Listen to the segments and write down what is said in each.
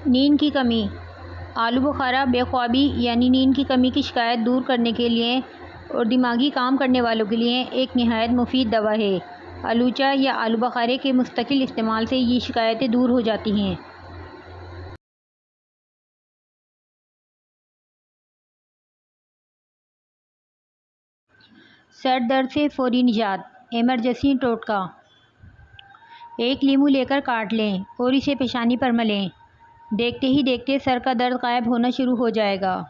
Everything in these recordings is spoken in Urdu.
نیند کی کمی۔ آلو بخارا بے خوابی یعنی نیند کی کمی کی شکایت دور کرنے کے لیے اور دماغی کام کرنے والوں کے لیے ایک نہایت مفید دوا ہے۔ آلوچا یا آلو بخارے کے مستقل استعمال سے یہ شکایتیں دور ہو جاتی ہیں۔ سر درد سے فوری نجات۔ ایمرجنسی ٹوٹکا: ایک لیمو لے کر کاٹ لیں اور اسے پیشانی پر ملیں۔ دیکھتے ہی دیکھتے سر کا درد غائب ہونا شروع ہو جائے گا۔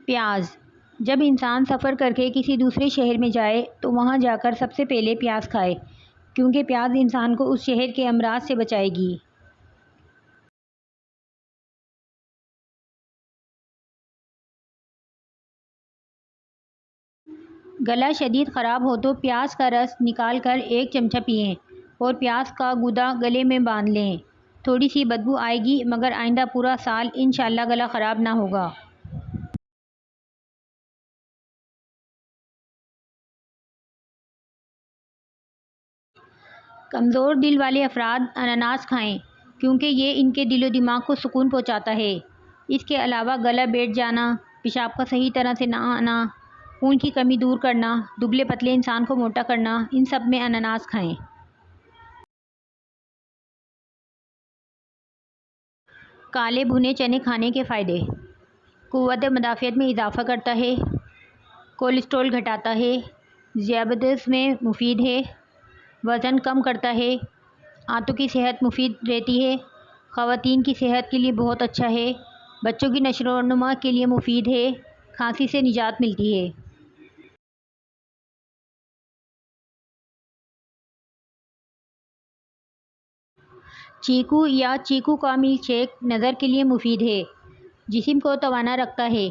پیاز: جب انسان سفر کر کے کسی دوسرے شہر میں جائے تو وہاں جا کر سب سے پہلے پیاز کھائے، کیونکہ پیاز انسان کو اس شہر کے امراض سے بچائے گی۔ گلا شدید خراب ہو تو پیاز کا رس نکال کر 1 چمچہ پئیں اور پیاز کا گودا گلے میں باندھ لیں۔ تھوڑی سی بدبو آئے گی مگر آئندہ پورا سال انشاءاللہ گلا خراب نہ ہوگا۔ کمزور دل والے افراد انناس کھائیں، کیونکہ یہ ان کے دل و دماغ کو سکون پہنچاتا ہے۔ اس کے علاوہ گلا بیٹھ جانا، پیشاب کا صحیح طرح سے نہ آنا، خون کی کمی دور کرنا، دبلے پتلے انسان کو موٹا کرنا، ان سب میں انناس کھائیں۔ کالے بھنے چنے کھانے کے فائدے: قوت مدافعت میں اضافہ کرتا ہے، کولیسٹرول گھٹاتا ہے، ذیابیطس میں مفید ہے، وزن کم کرتا ہے، آنتوں کی صحت مفید رہتی ہے، خواتین کی صحت کے لیے بہت اچھا ہے، بچوں کی نشو و نما کے لیے مفید ہے، کھانسی سے نجات ملتی ہے۔ چیکو یا چیکو کا ملک شیک نظر کے لیے مفید ہے، جسم کو توانا رکھتا ہے،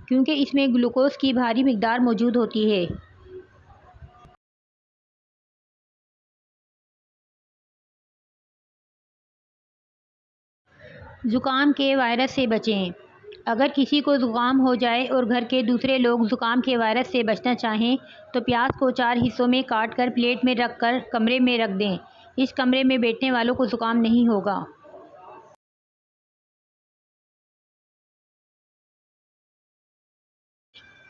کیونکہ اس میں گلوکوز کی بھاری مقدار موجود ہوتی ہے۔ زکام کے وائرس سے بچیں: اگر کسی کو زکام ہو جائے اور گھر کے دوسرے لوگ زکام کے وائرس سے بچنا چاہیں تو پیاز کو 4 حصوں میں کاٹ کر پلیٹ میں رکھ کر کمرے میں رکھ دیں۔ اس کمرے میں بیٹھنے والوں کو زکام نہیں ہوگا۔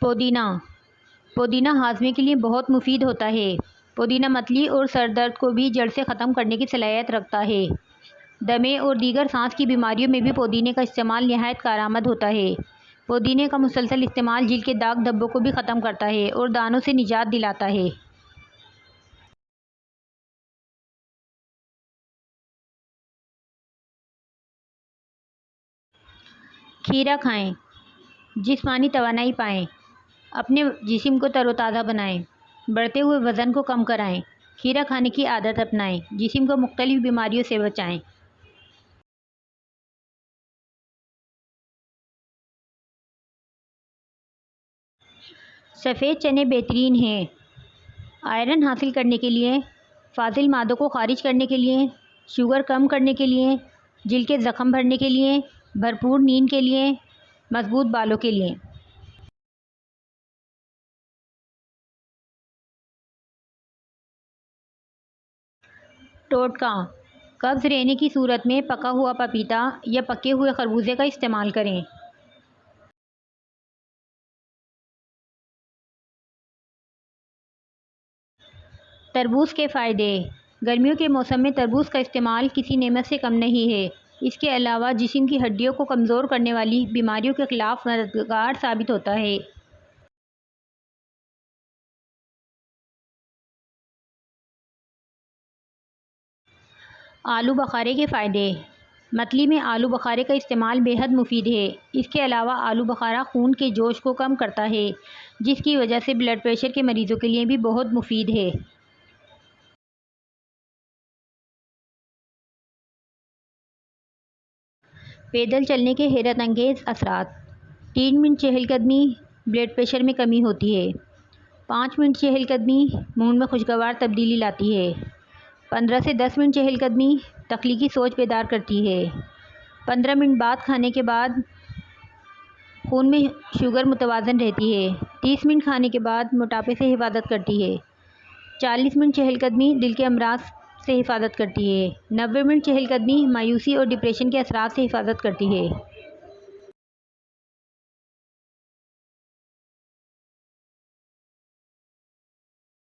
پودینہ: پودینہ ہاضمے کے لیے بہت مفید ہوتا ہے۔ پودینہ متلی اور سر درد کو بھی جڑ سے ختم کرنے کی صلاحیت رکھتا ہے۔ دمے اور دیگر سانس کی بیماریوں میں بھی پودینے کا استعمال نہایت کارآمد ہوتا ہے۔ پودینے کا مسلسل استعمال جلد کے داغ دھبوں کو بھی ختم کرتا ہے اور دانوں سے نجات دلاتا ہے۔ کھیرا کھائیں، جسمانی توانائی پائیں، اپنے جسم کو تر و تازہ بنائیں، بڑھتے ہوئے وزن کو کم کرائیں۔ کھیرا کھانے کی عادت اپنائیں، جسم کو مختلف بیماریوں سے بچائیں۔ سفید چنے بہترین ہیں آئرن حاصل کرنے کے لیے، فاضل مادوں کو خارج کرنے کے لیے، شوگر کم کرنے کے لیے، جلد کے زخم بھرنے کے لیے، بھرپور نیند کے لیے، مضبوط بالوں کے لیے۔ ٹوٹکا: قبض رہنے کی صورت میں پکا ہوا پپیتا یا پکے ہوئے خربوزے کا استعمال کریں۔ تربوز کے فائدے: گرمیوں کے موسم میں تربوز کا استعمال کسی نعمت سے کم نہیں ہے۔ اس کے علاوہ جسم کی ہڈیوں کو کمزور کرنے والی بیماریوں کے خلاف مددگار ثابت ہوتا ہے۔ آلو بخارے کے فائدے: متلی میں آلو بخارے کا استعمال بے حد مفید ہے۔ اس کے علاوہ آلو بخارا خون کے جوش کو کم کرتا ہے، جس کی وجہ سے بلڈ پریشر کے مریضوں کے لیے بھی بہت مفید ہے۔ پیدل چلنے کے حیرت انگیز اثرات: 3 منٹ چہل قدمی بلڈ پریشر میں کمی ہوتی ہے۔ 5 منٹ چہل قدمی موڈ میں خوشگوار تبدیلی لاتی ہے۔ 15 سے 10 منٹ چہل قدمی تخلیقی سوچ بیدار کرتی ہے۔ 15 منٹ بعد کھانے کے بعد خون میں شوگر متوازن رہتی ہے۔ 30 منٹ کھانے کے بعد موٹاپے سے حفاظت کرتی ہے۔ 40 منٹ چہل قدمی دل کے امراض سے حفاظت کرتی ہے۔ 90 منٹ چہل قدمی مایوسی اور ڈپریشن کے اثرات سے حفاظت کرتی ہے۔